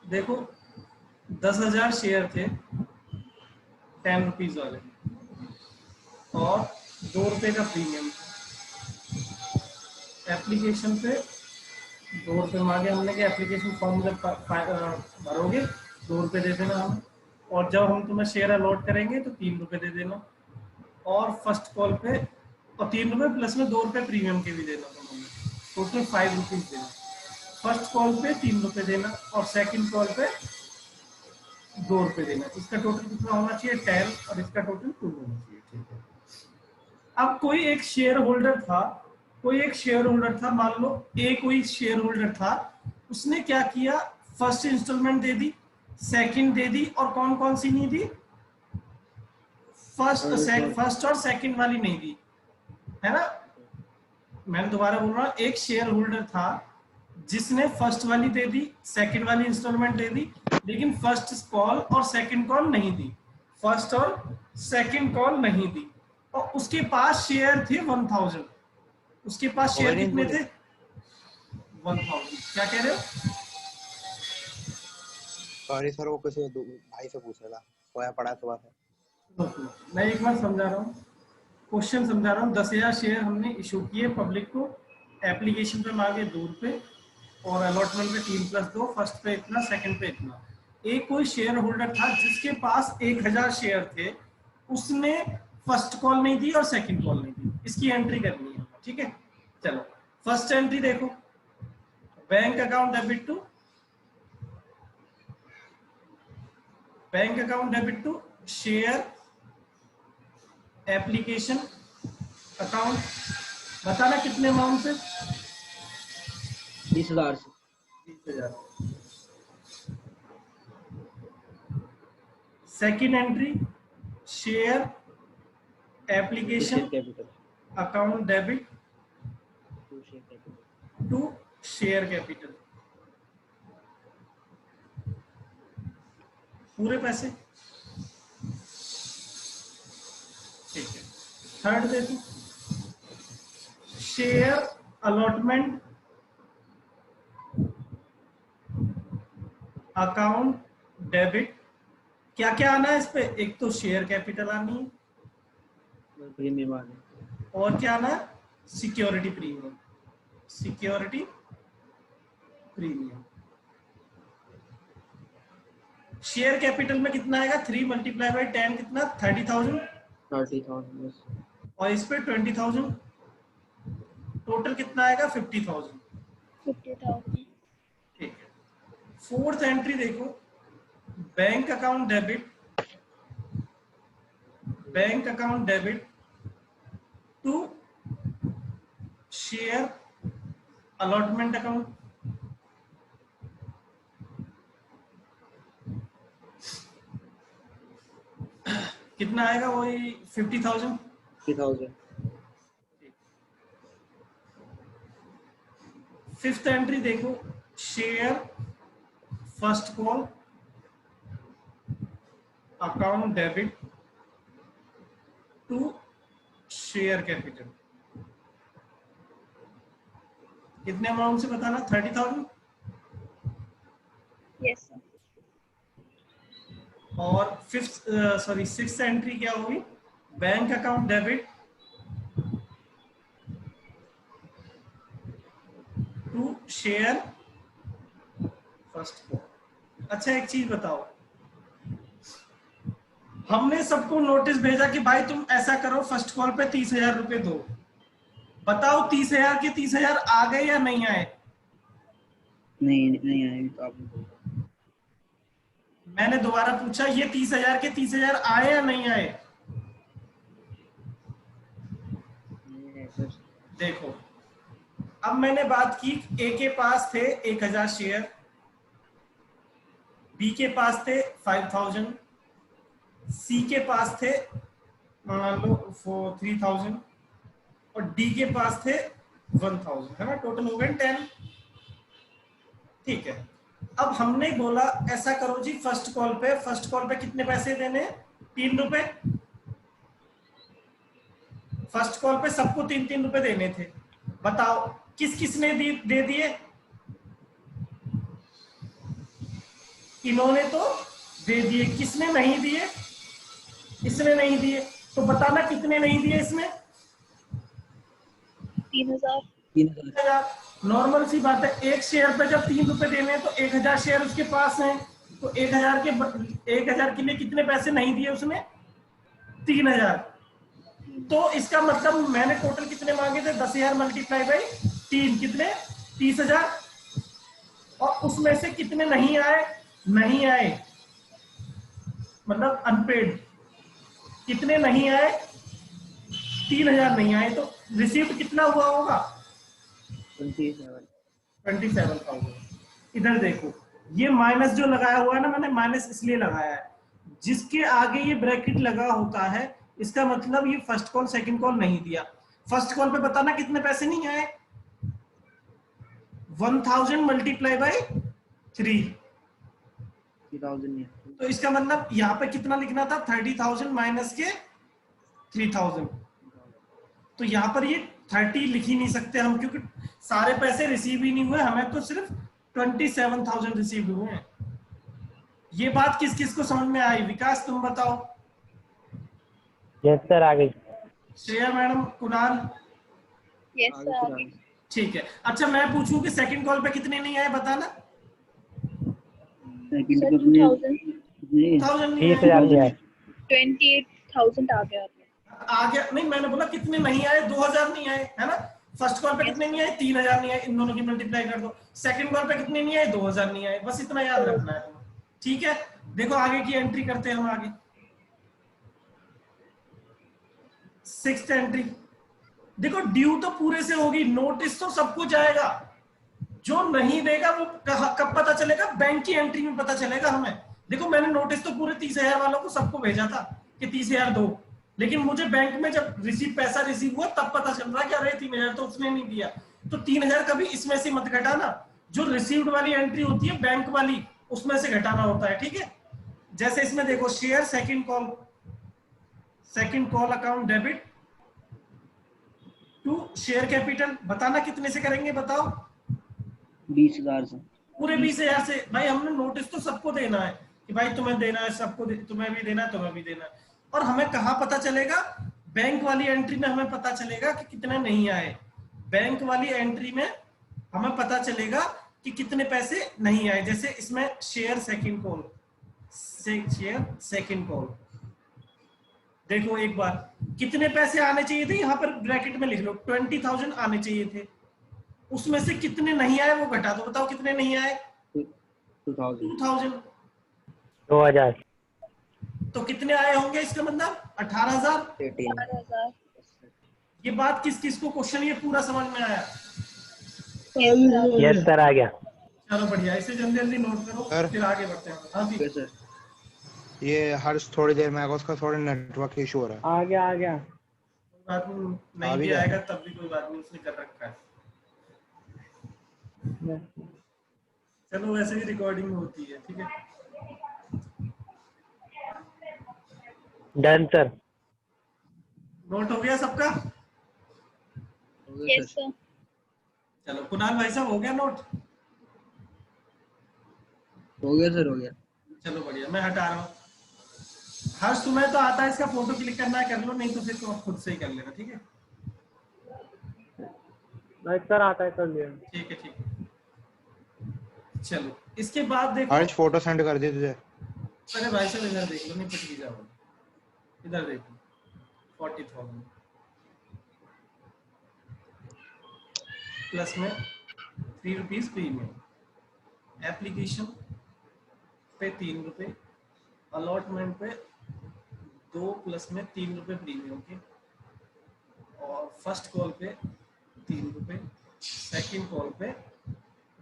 देखो 10,000 शेयर थे 10 रुपीज वाले और 2 रुपए का प्रीमियम एप्लीकेशन पे 2 रुपए मांगे हमने कि एप्लीकेशन फॉर्म जब भरोगे 2 रुपए दे देना हमें, और जब हम तुम्हें शेयर अलॉट करेंगे तो 3 रुपए दे देना, और फर्स्ट कॉल पे और 3 रुपए प्लस में 2 रुपए प्रीमियम के भी देना तुम्हें, टोटल 5 रुपीज देना। फर्स्ट कॉल पे 3 रुपए देना और सेकंड कॉल पे 2 रुपए देना। इसका टोटल कितना होना चाहिए 10 और इसका टोटल 2 होना चाहिए। ठीक है, अब कोई एक शेयर होल्डर था, मान लो कोई शेयर होल्डर था, उसने क्या किया, फर्स्ट इंस्टॉलमेंट दे दी, सेकंड दे दी, और कौन कौन सी नहीं दी, फर्स्ट और सेकंड वाली नहीं दी, है ना। मैं दोबारा बोल रहा हूँ, एक शेयर होल्डर था जिसने फर्स्ट वाली दे दी, सेकंड वाली इंस्टॉलमेंट दे दी, लेकिन फर्स्ट कॉल और सेकंड कॉल नहीं दी, और उसके पास शेयर थे 1000। उसके पास शेयर कितने थे 1000। क्या कह रहे हो? सॉरी सर, वो किसी भाई से पूछ रहा था, सोया पड़ा सुबह से। मैं एक बार समझा रहा हूँ, क्वेश्चन समझा रहा हूँ। 10,000 शेयर हमने इशू किए पब्लिक को, एप्लीकेशन पे मांगे 2 रुपए और अलॉटमेंट पे 3 + 2, फर्स्ट पे इतना, सेकंड पे इतना। एक कोई शेयर होल्डर था जिसके पास 1000 शेयर थे, उसने फर्स्ट कॉल नहीं दी और सेकंड कॉल नहीं दी। इसकी एंट्री करनी है, ठीक है। चलो फर्स्ट एंट्री देखो, bank account debit to share application account. बताना कितने अमाउंट से? 20,000 से। 20,000। Second entry, share application account debit to share capital, पूरे पैसे। ठीक है, थर्ड देखो, शेयर अलॉटमेंट अकाउंट डेबिट। क्या क्या आना है इस पे? एक तो शेयर कैपिटल आनी है, प्रीमियम आ गया, और क्या आना है, सिक्योरिटी प्रीमियम। शेयर कैपिटल में कितना आएगा? 3 × 10 कितना? 30,000। 30,000 और इस पे 20,000, टोटल कितना आएगा? 50,000। ठीक है। फोर्थ एंट्री देखो, bank account debit to share allotment account. कितना आएगा? वही 50,000। 50,000। फिफ्थ एंट्री देखो, share first call account debit to share capital. कितने अमाउंट से बताना? 30,000। Yes sir. और सिक्स्थ एंट्री क्या होगी? Bank account debit to share first call. अच्छा एक चीज बताओ, हमने सबको नोटिस भेजा कि भाई तुम ऐसा करो, फर्स्ट कॉल पे 30,000 रुपए दो। बताओ 30,000 के 30,000 आ गए या नहीं आए? नहीं आए तो आप। मैंने दोबारा पूछा, ये 30,000 के 30,000 आए या नहीं आए? देखो अब मैंने बात की, ए के पास थे 1,000 शेयर, बी के पास थे 5,000, सी के पास थे मान लो 3,000, और डी के पास थे 1,000, है ना। टोटल हो गए 10। ठीक है, अब हमने बोला ऐसा करो जी, फर्स्ट कॉल पे कितने पैसे देने? 3 रुपए। फर्स्ट कॉल पे सबको 3-3 रुपए देने थे। बताओ किस किसने दे दिए? इन्होंने तो दे दिए, किसने नहीं दिए? इसने नहीं दिए। तो बताना कितने नहीं दिए इसमें? 3000। 3000। नॉर्मल सी बात है, एक शेयर पे जब 3 रुपए देने हैं तो 1000 शेयर उसके पास हैं, तो 1000 के लिए कितने पैसे नहीं दिए उसने? 3000। तो इसका मतलब मैंने टोटल कितने मांगे थे? 10,000 मल्टीप्लाई बाई 3 कितने? 30,000। और उसमें से कितने नहीं आए? नहीं आए मतलब अनपेड कितने नहीं आए? 3,000 नहीं आए। तो रिसीव्ड कितना हुआ होगा? 27,000। इधर देखो, ये माइनस जो लगाया हुआ है ना, मैंने माइनस इसलिए लगाया है, जिसके आगे ये ब्रैकेट लगा होता है इसका मतलब ये फर्स्ट कॉल सेकंड कॉल नहीं दिया। फर्स्ट कॉल पे बताना कितने पैसे नहीं आए? 1000 मल्टीप्लाई बाई 3। 3000 नहीं है। तो इसका मतलब यहाँ पे कितना लिखना था? 30,000 माइनस के 3,000। तो यहाँ पर ये 30 लिख ही नहीं सकते हम, क्योंकि सारे पैसे रिसीव ही नहीं हुए, हमें तो सिर्फ 27,000 रिसीव हुए हैं। ये बात किस किस को समझ में आई? विकास तुम बताओ। यस सर, आ गई। श्रेया मैडम, कुणाल? यस आगे सर, फिर आगे। आगे। ठीक है। अच्छा मैं पूछूं कि सेकंड कॉल पे कितने नहीं आए, बताना। सेकंड सर पे अपने 2000, नहीं 1000 नहीं आए। 30,000 नहीं आए। 28,000 आ गया। आ गया नहीं, मैंने बोला कितने नहीं आए, 2000 नहीं आए, है ना? फर्स्ट कॉल पे Yes. कितने नहीं आए? 3000 नहीं आए, इन दोनों की मल्टीप्लाई कर दो। सेकंड कॉल पे कितने नहीं आए? 2000 नहीं आए, बस इतना याद रखना है तुम्हें। ठीक है, देखो आगे की एंट्री करते हैं हम आगे। 6th एंट्री देखो, ड्यू तो पूरे से होगी, नोटिस तो सबको जाएगा। जो नहीं देगा वो कब पता चलेगा? बैंक की एंट्री में पता चलेगा हमें। देखो मैंने नोटिस तो पूरे 30,000 वालों को सबको भेजा था कि 30,000 दो, लेकिन मुझे बैंक में जब पैसा रिसीव हुआ तब पता चल रहा है कि अरे 3,000 तो उसने नहीं दिया। तो 3,000 कभी इसमें से मत घटाना, जो रिसीव्ड वाली एंट्री होती है बैंक वाली, उसमें से घटाना होता है। ठीक है, जैसे इसमें देखो, share second call account debit to share capital, बताना कितने से करेंगे? बताओ। 20,000 से। पूरे 20,000 से। भाई हमने नोटिस तो सबको देना है कि भाई तुम्हें देना है, सबको तुम्हें भी देना है, तुम्हें भी देना है। और हमें कहाँ पता चलेगा? बैंक वाली एंट्री में हमें पता चलेगा कि कितने नहीं आए। बैंक वाली एंट्री में हमें पता चलेगा कि कितने पैसे नहीं आए। जैसे इसमें शेयर सेकंड कॉल, देखो एक बार कितने पैसे आने चाहिए थे, यहाँ पर ब्रैकेट में लिख लो, 20,000 आने चाहिए थे। उसमें से कितने नहीं आए वो घटा दो, बताओ कितने नहीं आए? 2000। 2000। तो कितने आए होंगे इसका मतलब? 18,000। 18,000। ये बात किस किस को क्वेश्चन ये पूरा समझ में आया? यस सर, आ गया। चलो बढ़िया, इसे जल्दी जल्दी नोट करो, सर। फिर आगे बढ़ते हैं। हाँ जी, कैसे? ये हर्ष थोड़ी देर में आएगा, उसका थोड़ा नेटवर्क इशू हो रहा है। आ गया। कोई बात नहीं आ भी भी गया। आएगा तब भी कोई बात नहीं, उसने कर रखा है। चलो वैसे भी रिकॉर्डिंग होती है। ठीक है, डन सर। नोट हो गया सबका? हो गया यस सर। सर। चलो कुणाल भाई साहब, हो गया नोट? हो गया सर, हो गया। चलो बढ़िया, मैं हटा रहा हूँ। हर्ष तुम्हें तो आता है, इसका फोटो क्लिक करना है कर लो, नहीं तो फिर तुम खुद से ही कर लेना। ठीक है, सर आता है कर लिया। ठीक है, ठीक है। चलो इसके बाद देखो, हर्ष फोटो सेंड कर दी तुझे। अरे भाई साहब इधर देख लो, नहीं पटकी जाओ, इधर देखो 40,000 प्लस में 3 रुपीज प्रीमियम, एप्लीकेशन पे 3 रुपए, अलॉटमेंट पे 2 प्लस में 3 रुपए प्रीमियम के, और फर्स्ट कॉल पे 3 रुपए, सेकंड कॉल पे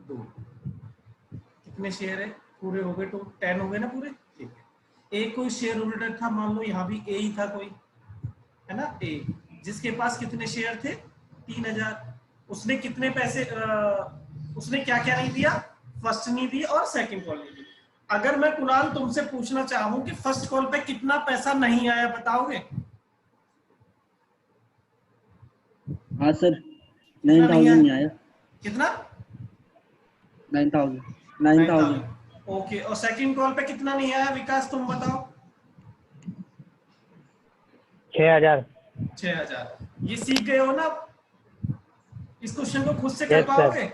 2। कितने शेयर है? पूरे हो गए, तो 10 हो गए ना पूरे। ठीक है, एक कोई शेयर होल्डर था, मान लो यहाँ भी ए ही था कोई, है ना, ए, जिसके पास कितने शेयर थे? 3,000। उसने कितने पैसे उसने क्या क्या नहीं दिया? फर्स्ट नहीं दिया और सेकंड कॉल नहीं दी। अगर मैं कुणाल तुमसे पूछना चाहूं कि फर्स्ट कॉल पे कितना पैसा नहीं आया, बताओगे? हाँ सर, 9,000 नहीं आया। कितना? 9,000। 9,000। ओके, और सेकंड कॉल पे कितना नहीं आया विकास, तुम बताओ? 6,000। 6,000। ये सीख गए हो ना? इस क्वेश्चन को खुद से कर Yes, sir. पाओगे?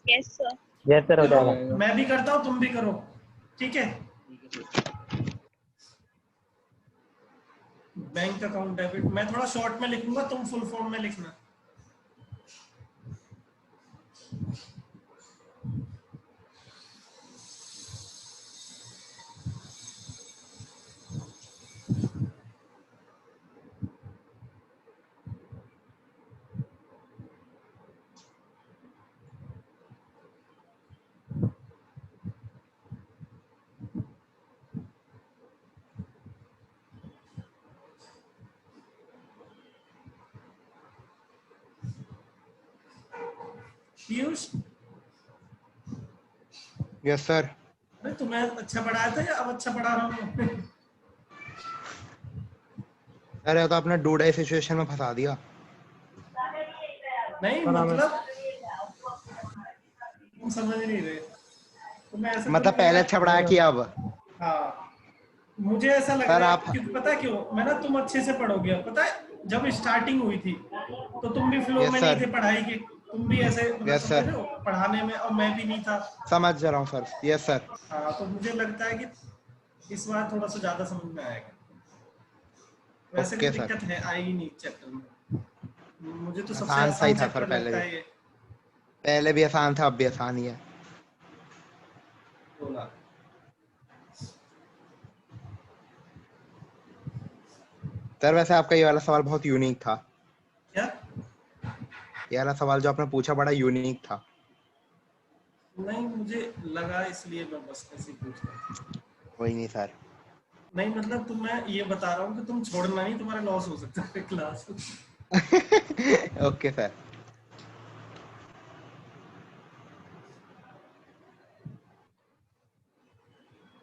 Yes, sir. यस सर हो चलो, जाएगा। मैं भी करता हूँ, तुम भी करो, ठीक है? ठीक है सर। बैंक अकाउंट डेबिट मैं थोड़ा शॉर्ट में लिखूंगा, तुम फुल फॉर्म में लिखना। Piyush, yes sir. अरे तुम्हें अच्छा पढ़ाया था या अब अच्छा पढ़ा रहा हूँ? अरे तो आपने डूडाई सिचुएशन में फंसा दिया। नहीं मतलब तुम समझ नहीं रहे, तो मैं ऐसा मतलब पहले अच्छा पढ़ाया कि अब? हाँ, मुझे ऐसा लग सर रहा है आप क्योंकि पता है क्यों, मैं ना तुम अच्छे से पढ़ोगे। पता है जब स्टार्टिंग हुई थी तो तुम भी फ्लो Yes, में नहीं sir. थे पढ़ाई के, तुम भी ऐसे मतलब Yes, समझ sir. रहे हो पढ़ाने में, और मैं भी नहीं था। समझ जा रहा हूँ सर। Yes sir. हाँ, तो मुझे लगता है कि इस बार थोड़ा सा ज्यादा समझ में आएगा। वैसे भी ओके सर। दिक्कत है आएगी नहीं चैप्टर में, मुझे तो सबसे आसान सा ही आसान था सर चैप्टर पहले लगता भी। है ये। पहले भी आसान था, अब भी आसान ही है। बोला सर वैसे आपका ये वाला सवाल बहुत यूनिक था। क्या? ये वाला सवाल जो आपने पूछा बड़ा यूनिक था। नहीं, मुझे लगा इसलिए मैं बस ऐसे ही पूछ रहा था। कोई नहीं सर। नहीं मतलब तुम, मैं ये बता रहा हूँ कि तुम छोड़ना नहीं, तुम्हारा लॉस हो सकता है क्लास। Okay sir.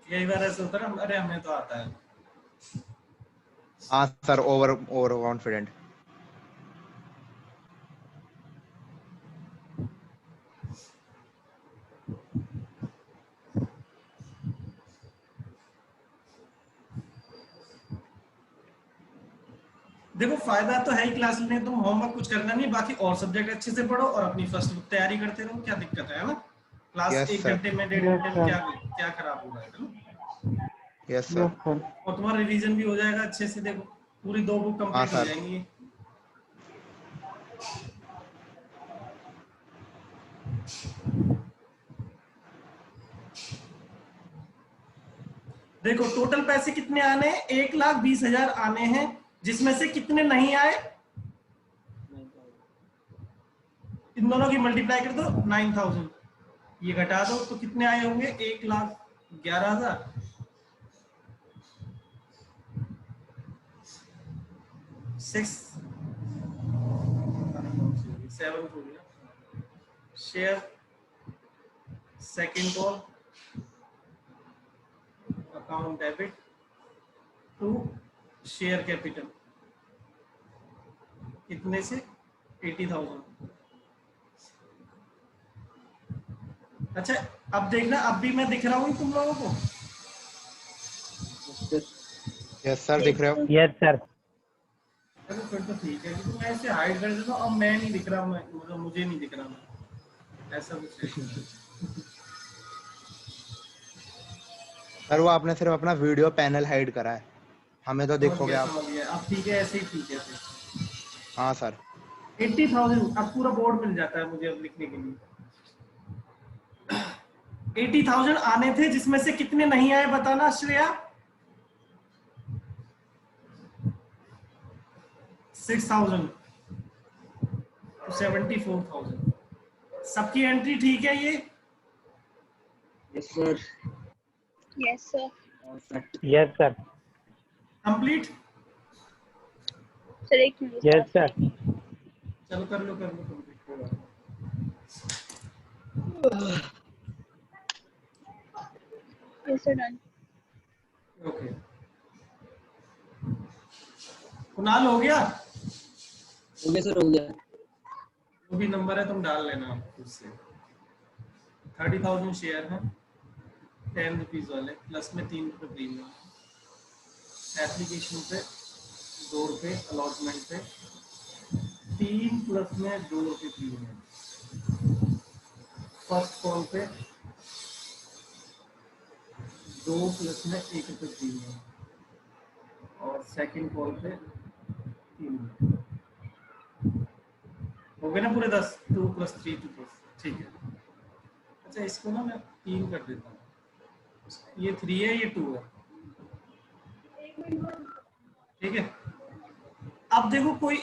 यही बार ऐसा होता है ना, अरे हमें तो आता है। हाँ सर, ओवर ओवर कॉन्फिडेंट। देखो फायदा तो है ही क्लास लेने, तुम होमवर्क कुछ करना नहीं, बाकी और सब्जेक्ट अच्छे से पढ़ो और अपनी फर्स्ट बुक तैयारी करते रहो। क्या दिक्कत है ना? Class yes 1 sir. घंटे में 1.5 घंटे में क्या क्या खराब होगा, है ना? Yes sir. और तुम्हारा रिवीजन भी हो जाएगा अच्छे से। देखो पूरी 2 बुक हाँ कंप्लीट हो सर। जाएंगी। देखो टोटल पैसे कितने आने हैं, 1,20,000 आने हैं, जिसमें से कितने नहीं आए, इन दोनों की मल्टीप्लाई कर दो 9,000, ये घटा दो तो कितने आए होंगे, 1,11,000। 7 हो गया। Share second call account debit to share capital, कितने से 80,000। अच्छा अब देखना, अब भी मैं दिख रहा हूँ तुम लोगों को? यस सर, दिख रहे हो? Yes sir. चलो फिर तो ठीक है, क्योंकि मैं इसे हाइड कर देता हूँ। अब मैं नहीं दिख रहा, मैं मतलब मुझे नहीं दिख रहा, मैं ऐसा कुछ है। सर वो आपने सिर्फ अपना वीडियो पैनल हाइड करा है, हमें तो दिखोगे आप। समझ गया, अब ठीक है, ऐसे ही ठीक है फिर। हाँ सर। 80,000 अब पूरा बोर्ड मिल जाता है मुझे अब लिखने के लिए। 80,000 आने थे, जिसमें से कितने नहीं आए बताना श्रेया? 6,000 तो 74,000। सबकी एंट्री ठीक है ये? Yes sir. Yes, sir. Perfect. Yes sir. Complete? Sir, एक मिनट यस सर। चलो कर लो complete. Yes, sir, done. Okay, Kunal हो गया? हो गया सर, हो गया। जो भी नंबर है तुम डाल लेना उससे। 30,000 शेयर है। ₹10 वाले प्लस में ₹3 प्रीमियम, एप्लीकेशन पे ₹2 अलॉटमेंट पे 3 प्लस में ₹2 प्रीमियम, फर्स्ट कॉल पे 2 प्लस में ₹1 प्रीमियम और सेकंड कॉल पे 3। हो गए ना पूरे 10, 2 प्लस 3 2 प्लस, ठीक है। अच्छा इसको ना मैं 3 कर देता हूँ, ये 3 है ये 2 है, ठीक है। अब देखो कोई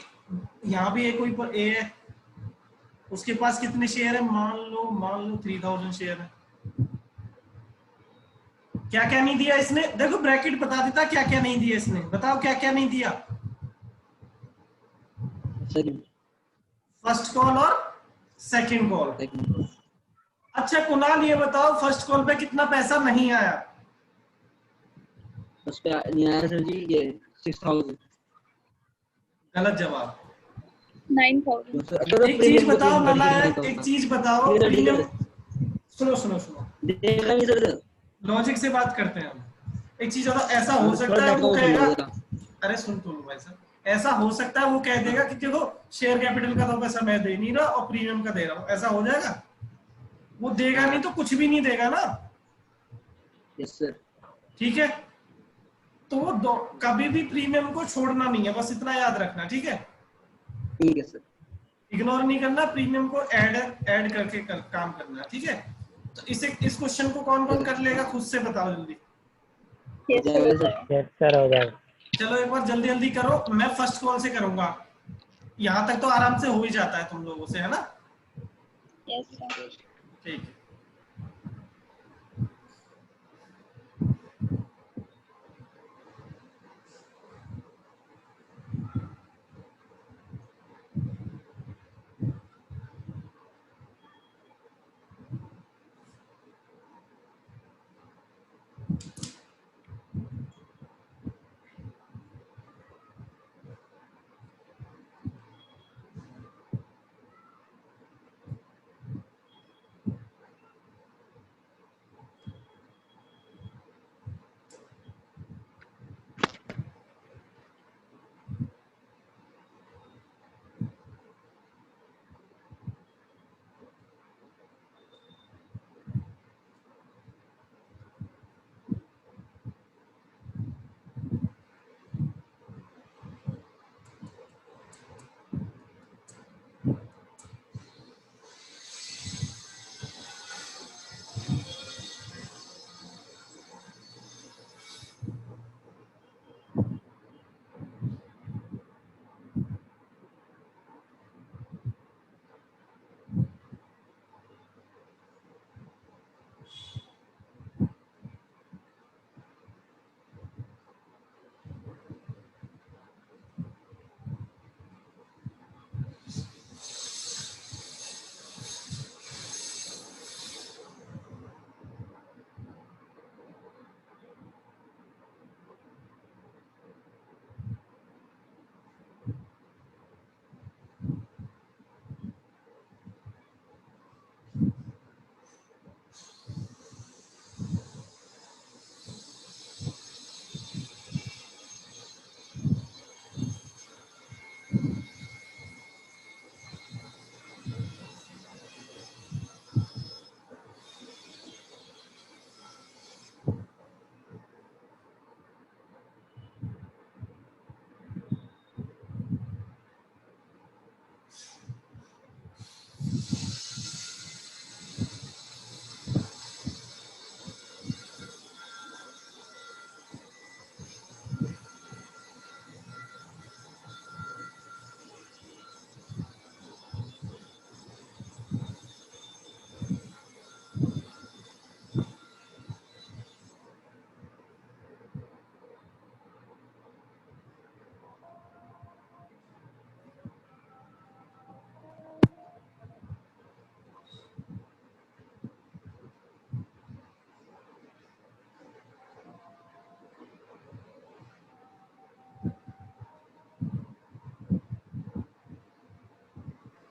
यहाँ भी है, कोई पर ए है, उसके पास कितने शेयर है, मान लो 3000 शेयर है। क्या क्या नहीं दिया इसने, देखो ब्रैकेट बता देता क्या क्या नहीं दिया इसने, बताओ क्या क्या नहीं दिया। सेकंड फर्स्ट कॉल और सेकंड कॉल। सेकंड अच्छा कुणाल ये बताओ फर्स्ट कॉल पे कितना पैसा नहीं आया। उस पे नहीं आया सर जी, ये 6000। गलत जवाब। 9,000। एक चीज बताओ नालायक, एक चीज बताओ प्रीमियम, सुनो सुनो सुनो, देगा नहीं सर। लॉजिक से बात करते हैं हम। एक चीज बताओ, ऐसा हो सकता है वो कहेगा, अरे सुन तुम भाई साहब, ऐसा हो सकता है वो कह देगा कि देखो शेयर कैपिटल का तो पैसा मैं दे नहीं रहा और प्रीमियम का दे रहा हूँ, ऐसा हो जाएगा। वो देगा नहीं तो कुछ भी नहीं देगा ना, यस सर। ठीक है। तो वो कभी भी प्रीमियम को छोड़ना नहीं है, बस इतना याद रखना, ठीक है। ठीक है सर। इग्नोर नहीं करना, प्रीमियम को ऐड करके काम करना, ठीक है। तो इस क्वेश्चन को कौन कौन कर लेगा खुद से बताओ जल्दी। Yes sir, हो जाएगा। यस सर हो जाएगा। चलो एक बार जल्दी जल्दी करो, मैं फर्स्ट कॉल से करूंगा, यहाँ तक तो आराम से हो ही जाता है तुम लोगों से, है ना। Yes sir. ठीक है।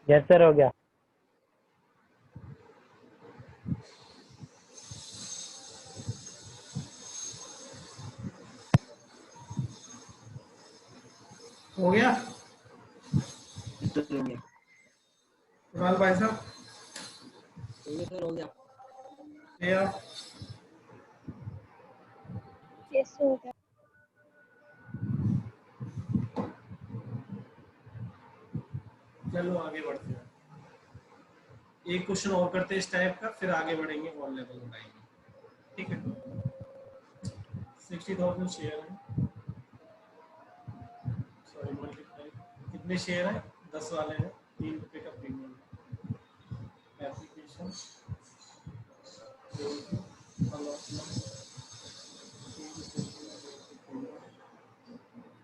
यस सर हो गया। हो गया Yes, sir, हो गया। कुणाल भाई साहब? हो गया सर, हो गया। या Yes, sir, हो गया। चलो आगे बढ़ते हैं, एक क्वेश्चन और करते हैं इस टाइप का, फिर आगे बढ़ेंगे और लेवल उठाएंगे। ठीक है, 60,000 शेयर है, सॉरी मल्टीप्लाई, कितने शेयर हैं? 10 वाले हैं, 3 रुपये का प्रीमियम। एप्लीकेशन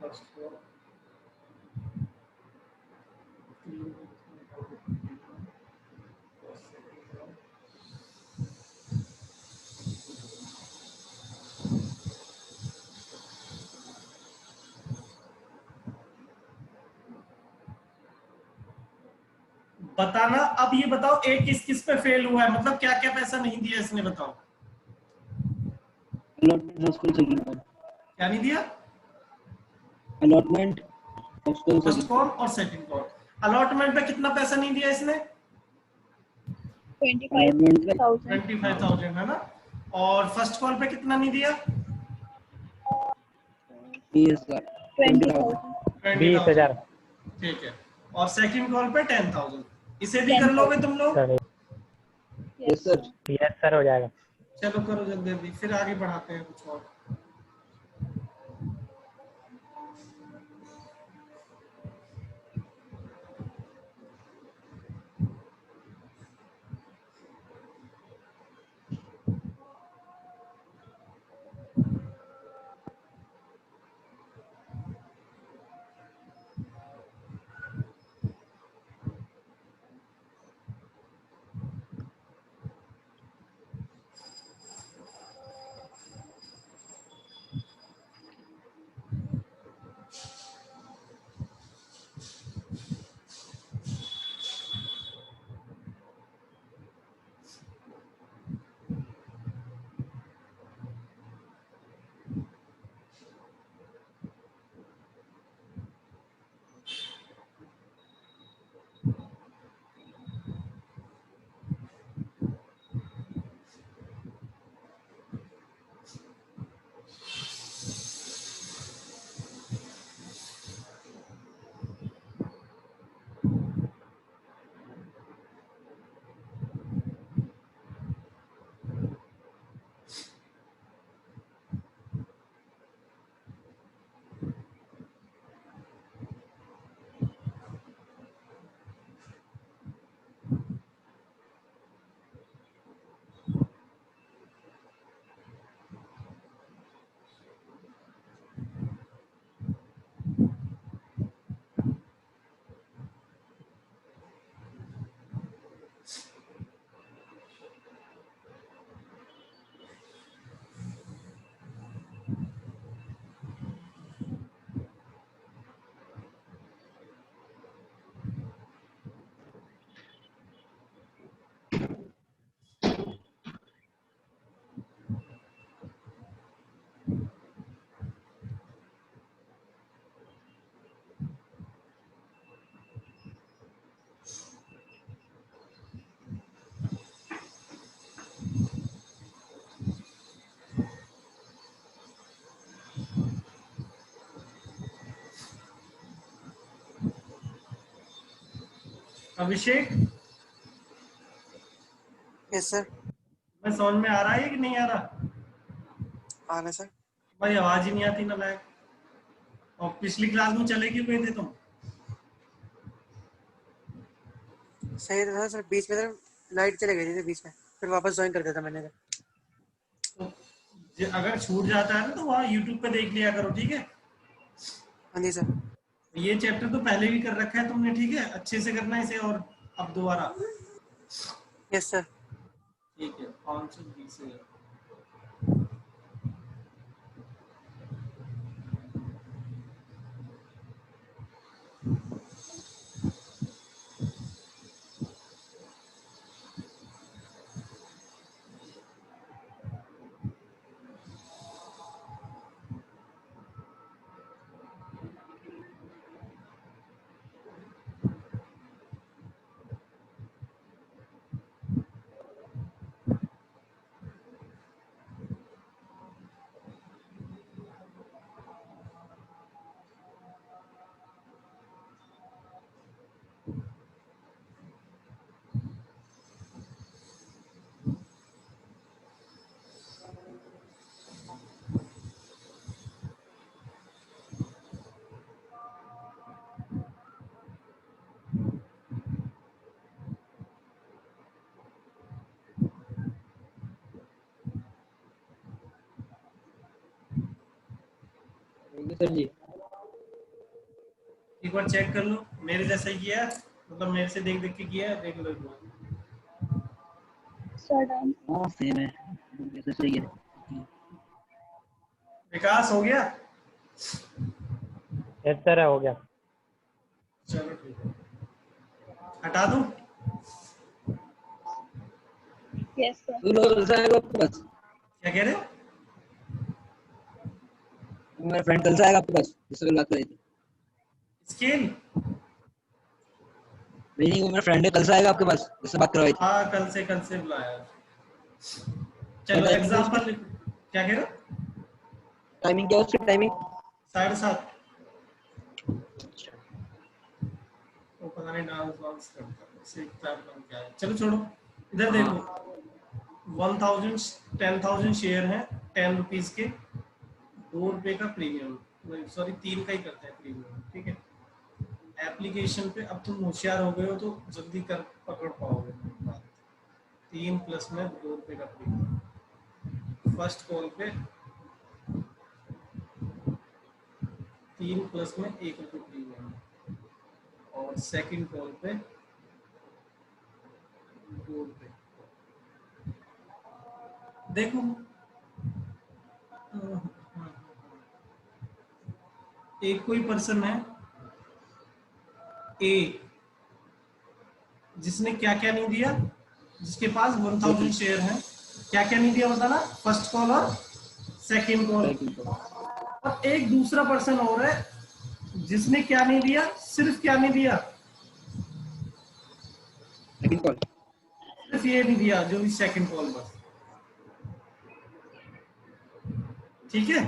फर्स्ट फ्लोर, बताना। अब ये बताओ एक किस किस पे फेल हुआ है, मतलब क्या क्या पैसा नहीं दिया इसने, बताओ। Allotment of school second call। क्या नहीं दिया? Allotment of school first second call call। और सेकंड कॉल। अलॉटमेंट पे कितना पैसा नहीं दिया इसने? 25,000। 25,000 है ना। और फर्स्ट कॉल पे कितना नहीं दिया? Yes, sir। 20,000। 20,000। 20,000। 20,000। ठीक है, और सेकंड कॉल पे 10,000। इसे भी कर 10,000। लोगे तुम लोग? Sir Yes, sir। Yes sir हो जाएगा। चलो करो जल्दी जल्दी, फिर आगे बढ़ाते हैं कुछ और। अभिषेक, यस सर। मैं समझ में आ रहा है कि नहीं आ रहा? आ रहा सर। भाई आवाज ही नहीं आती ना लायक। और पिछली क्लास में चले क्यों गए थे तुम? सही था सर, बीच में सर लाइट चले गई थी बीच में, फिर वापस ज्वाइन कर दिया था मैंने। तो अगर छूट जाता है ना तो वहाँ यूट्यूब पे देख लिया करो, ठीक है? हाँ जी सर। ये चैप्टर तो पहले भी कर रखा है तुमने, ठीक है? अच्छे से करना इसे, और अब दोबारा। Yes sir. ठीक है, 520 से। सर जी। एक बार चेक कर लो, मेरे जैसा ही किया है? मतलब मेरे से देख देख के किया है, देख लो एक बार। Sir done. हाँ सेम है, जैसे सही है। विकास हो गया? यस सर हो गया। चलो ठीक है, हटा दूं? Yes sir. तो लोग कल से आएगा आपके पास? क्या कह रहे हो? मेरा फ्रेंड कल से आएगा आपके पास, जिससे कल बात करी थी। स्केल? नहीं, वो मेरा फ्रेंड है, कल से आएगा आपके पास, जिससे बात करवाई थी। हाँ, कल से बुलाया। चलो टाइमिंग क्या एग्जाम्पल उसकी? लिखो। क्या कह रहे हो? टाइमिंग क्या है उसकी? टाइमिंग 7:30। वो पता नहीं डांस वांस करता है, सीखता है, पता नहीं क्या है। चलो छोड़ो, इधर देखो। 1000 शेयर हैं, 10 रुपीज के, 2 रुपए का प्रीमियम, सॉरी 3 का ही करते हैं प्रीमियम, ठीक है। एप्लीकेशन पे अब तुम होशियार हो गए हो तो जल्दी कर पकड़ पाओगे बात। 3 प्लस में 2 रुपए का प्रीमियम, फर्स्ट कॉल पे 3 प्लस में 1 रुपये प्रीमियम, और सेकंड कॉल पे 2 रुपये। देखो एक कोई पर्सन है ए, जिसने क्या क्या नहीं दिया, जिसके पास 1000 शेयर हैं, क्या क्या नहीं दिया बताना, फर्स्ट कॉल और सेकंड कॉल। और एक दूसरा पर्सन और है जिसने क्या नहीं दिया, सिर्फ क्या नहीं दिया, सेकंड कॉल। सिर्फ ये नहीं दिया जो भी सेकंड कॉल, बस। ठीक है,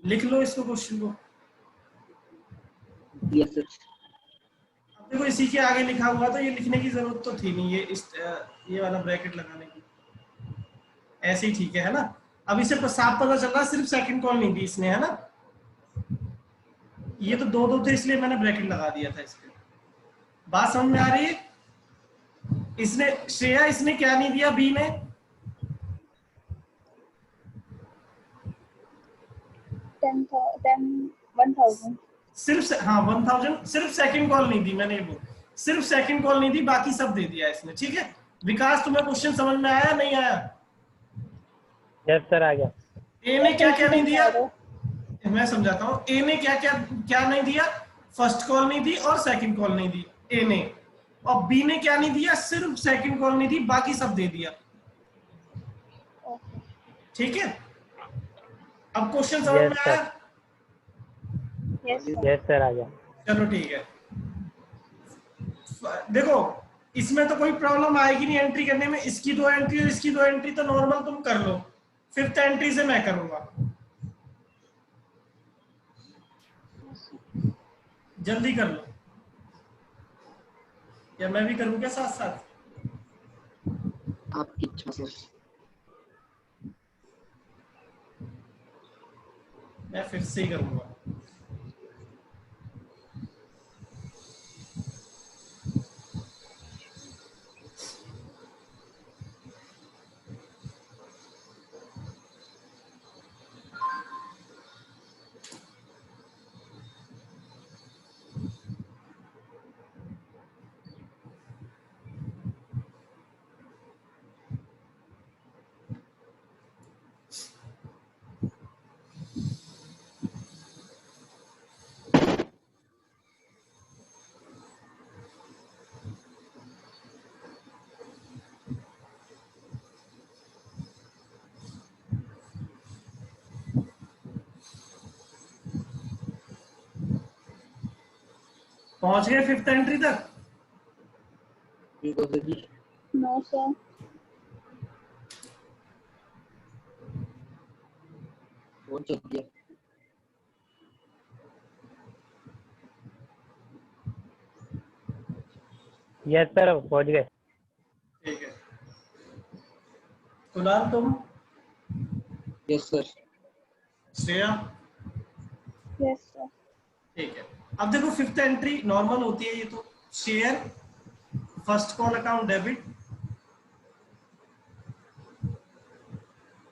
लिख लो इसको, क्वेश्चन को। Yes sir. अब देखो इसी के आगे लिखा हुआ तो ये लिखने की जरूरत तो थी नहीं, ये वाला ब्रैकेट लगाने की, ऐसे ही ठीक है ना। अब इसे साफ पता चल रहा सिर्फ सेकंड कॉल नहीं दी इसने, है ना। ये तो दो थे इसलिए मैंने ब्रैकेट लगा दिया था इसके। बात समझ में आ रही है? इसने श्रेया, इसने क्या नहीं दिया बी ने, 1000। सिर्फ हाँ 1000, सिर्फ सेकंड कॉल नहीं दी मैंने, वो सिर्फ सेकंड कॉल नहीं दी, बाकी सब दे दिया इसने, ठीक है। विकास तुम्हें क्वेश्चन समझ में आया नहीं आया? यस सर आ गया। ए ने क्या क्या नहीं दिया, मैं समझाता हूँ। ए ने क्या क्या क्या नहीं दिया, फर्स्ट कॉल नहीं दी और सेकंड कॉल नहीं दी ए ने, और बी ने क्या नहीं दिया, सिर्फ सेकंड कॉल नहीं दी, बाकी सब दे दिया, ठीक है। अब क्वेश्चन समझ में आया? यस यस सर आ गया। चलो ठीक है। देखो इसमें तो कोई प्रॉब्लम आएगी नहीं एंट्री करने में, इसकी 2 एंट्री और इसकी 2 एंट्री तो नॉर्मल तुम कर लो, 5th एंट्री से मैं करूंगा, जल्दी कर लो। या मैं भी करूं क्या साथ साथ? आपकी इच्छा सर। मैं फिर से ही करूंगा। पहुंच गए 5th एंट्री तक? बिल्कुल sir ji. No sir. Phone चल दिया। यस सर पहुंच गए। ठीक है, कुणाल तुम? Yes sir. Shreya? Yes sir. ठीक है। अब देखो 5th एंट्री नॉर्मल होती है, ये तो share, first call account debit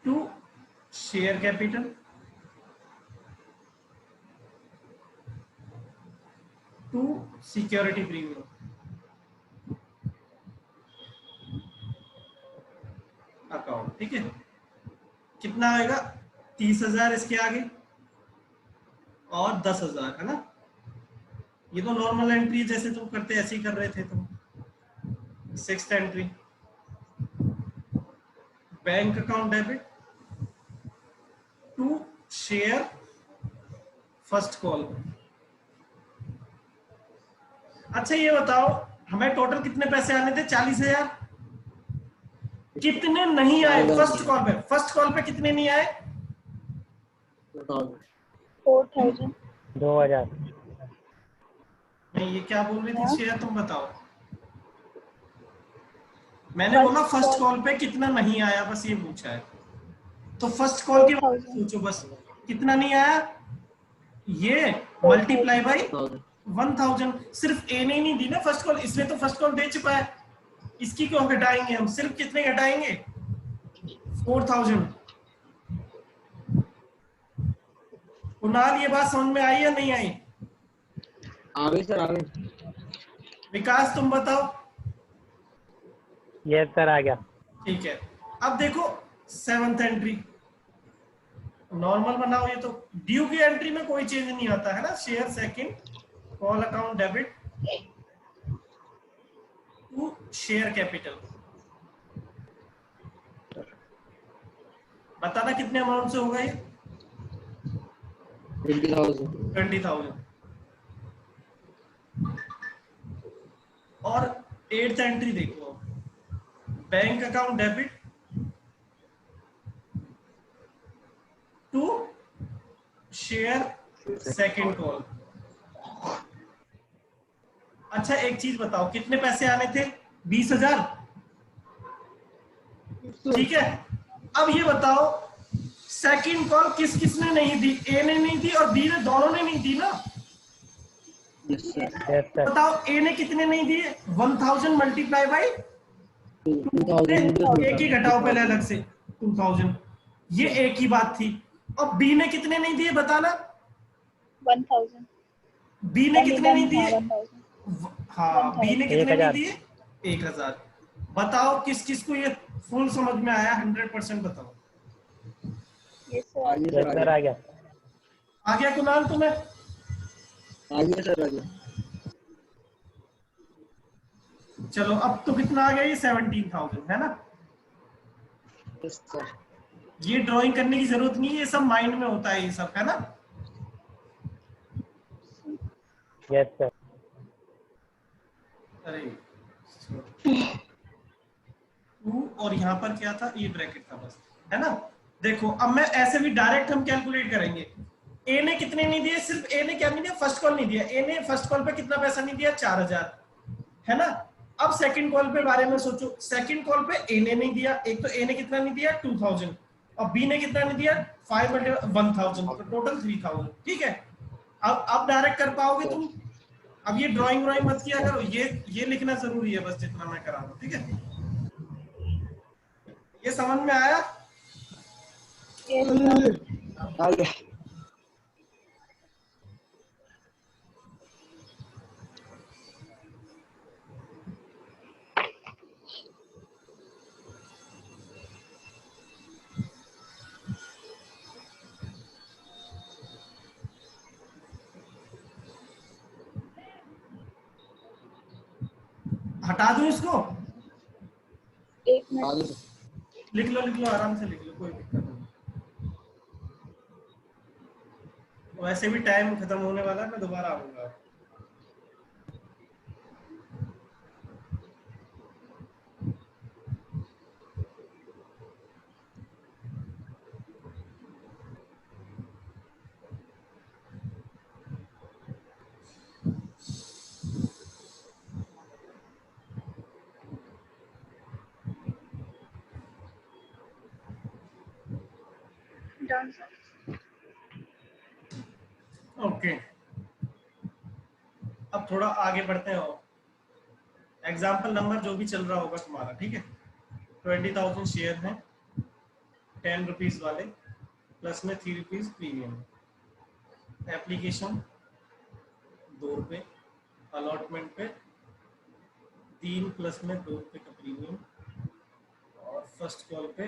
to share capital, security premium account, ठीक है। कितना आएगा? 30,000 इसके आगे और 10,000, है ना। ये तो नॉर्मल एंट्री जैसे तुम करते ऐसे ही कर रहे थे तुम। 6th entry, bank account debit to share first call. अच्छा ये बताओ, हमें टोटल कितने पैसे आने थे? 40,000। कितने नहीं आए फर्स्ट कॉल पे? फर्स्ट कॉल पे कितने नहीं आए? 4,000. 2,000। नहीं, ये क्या बोल रही थी शेयर, तुम बताओ। मैंने बोला फर्स्ट कॉल पे कितना नहीं आया, बस ये पूछा है। तो फर्स्ट कॉल की सोचो बस, कितना नहीं आया, ये मल्टीप्लाई बाई 1,000। सिर्फ ए ने नहीं दी ना फर्स्ट कॉल, इसने तो फर्स्ट कॉल दे चुका है, इसकी क्यों घटाएंगे हम? सिर्फ कितने घटाएंगे? 4,000। कुणाल ये बात समझ में आई या नहीं आई? आ गई सर, आ गई। विकास तुम बताओ। यस सर, आ गया। ठीक है, अब देखो 7th एंट्री नॉर्मल बनाओ। ये तो ड्यू की एंट्री में कोई चेंज नहीं आता है ना। Share second call account debit to share capital. बताना कितने अमाउंट से होगा ये? 20,000। 20,000। और 8th एंट्री देखो, bank account debit to share second call. अच्छा एक चीज बताओ, कितने पैसे आने थे? 20,000, ठीक है। अब ये बताओ सेकंड कॉल किस किसने नहीं दी? ए ने नहीं दी और बी ने, दोनों ने नहीं दी ना। Yes sir. Yes sir. बताओ ए ने कितने नहीं दिए? 1,000 मल्टीप्लाई बाई 2,000। एक ही घटाओ पहले अलग से 2,000। ये एक ही बात थी। और बी ने कितने नहीं दिए बताना? 1,000. बी ने कितने नहीं दिए? 1,000. हाँ, बी ने कितने नहीं 1,000। दिए? 1,000। बताओ किस किस को ये फुल समझ में आया? 100% बताओ। Yes sir. आ गया यस सर, सर, आ गया। आ गया कुणाल तुम्हें? आ गया सर, आ गया। चलो अब तो कितना आ गया? ये 17,000 है ना। Yes sir. ये ड्राइंग करने की जरूरत नहीं है, ये सब माइंड में होता है, ये सब है ना। Yes sir. अरे 2 और यहाँ पर क्या था? ये ब्रैकेट था बस, है ना। देखो अब मैं ऐसे भी डायरेक्ट हम कैलकुलेट करेंगे। ए ने कितने नहीं दिए? सिर्फ ए ने क्या नहीं दिया? फर्स्ट कॉल नहीं दिया। ए ने फर्स्ट कॉल पे कितना पैसा नहीं दिया? 4,000, है ना। अब सेकंड कॉल पे बारे में सोचो। सेकंड कॉल पे ए ने नहीं दिया, एक तो ए ने कितना नहीं दिया? 2,000, और बी ने कितना नहीं दिया? 5,1,000, तो टोटल 3,000, ठीक है। अब डायरेक्ट कर पाओगे तुम? अब ये ड्राइंग मत किया करो, ये लिखना जरूरी है बस, जितना मैं करा रहा हूं, ठीक है। ये समझ में आया? Yes sir. आ गया। हटा दूं इसको? एक आ मिनट. गया सर। लिख लो आराम से लिख लो, कोई दिक्कत नहीं। वैसे भी टाइम खत्म होने वाला है, मैं दोबारा आऊंगा। Done sir. ओके, अब थोड़ा आगे बढ़ते हो। एग्जाम्पल नंबर जो भी चल रहा होगा तुम्हारा, ठीक है। 20,000 शेयर हैं, 10 रुपीज वाले, प्लस में 3 रुपीज प्रीमियम। एप्लीकेशन 2 रुपये, अलॉटमेंट पे 3 प्लस में 2 रुपए का प्रीमियम, और फर्स्ट कॉल पे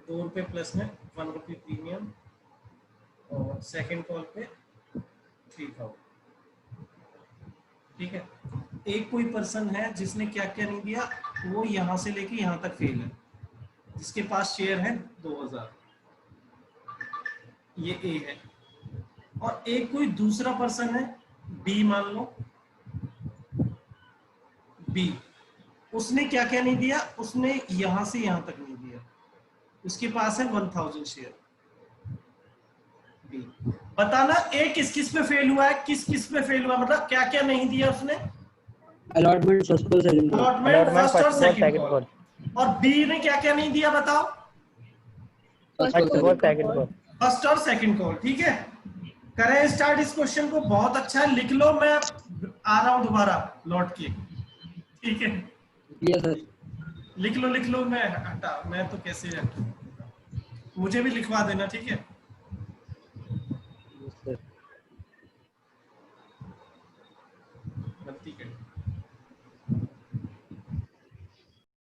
2 रुपए प्लस में 1 रुपये प्रीमियम, और सेकंड कॉल पे 3000। ठीक है। एक कोई पर्सन है जिसने क्या क्या नहीं दिया, वो यहां से लेके यहां तक फेल है, जिसके पास शेयर है 2000, ये ए है। और एक कोई दूसरा पर्सन है बी, मान लो बी, उसने क्या क्या नहीं दिया, उसने यहां से यहां तक नहीं दिया, उसके पास है 1000 शेयर। बी, बताना ए किस किस पे फेल हुआ है, किस किस पे फेल हुआ, मतलब क्या क्या नहीं दिया उसने। Allotment first call second call. Allotment first और सेकंड सेकंड कॉल। कॉल। और बी ने क्या क्या नहीं दिया बताओ, first call second call. First और सेकंड कॉल। ठीक है, करें स्टार्ट इस क्वेश्चन को। बहुत अच्छा है, लिख लो, मैं आ रहा हूं दोबारा लौट के। ठीक है, यस सर। लिख लो, मैं हटा, मैं तो कैसे हटा, मुझे भी लिखवा देना। ठीक है, यस सर। गलती कर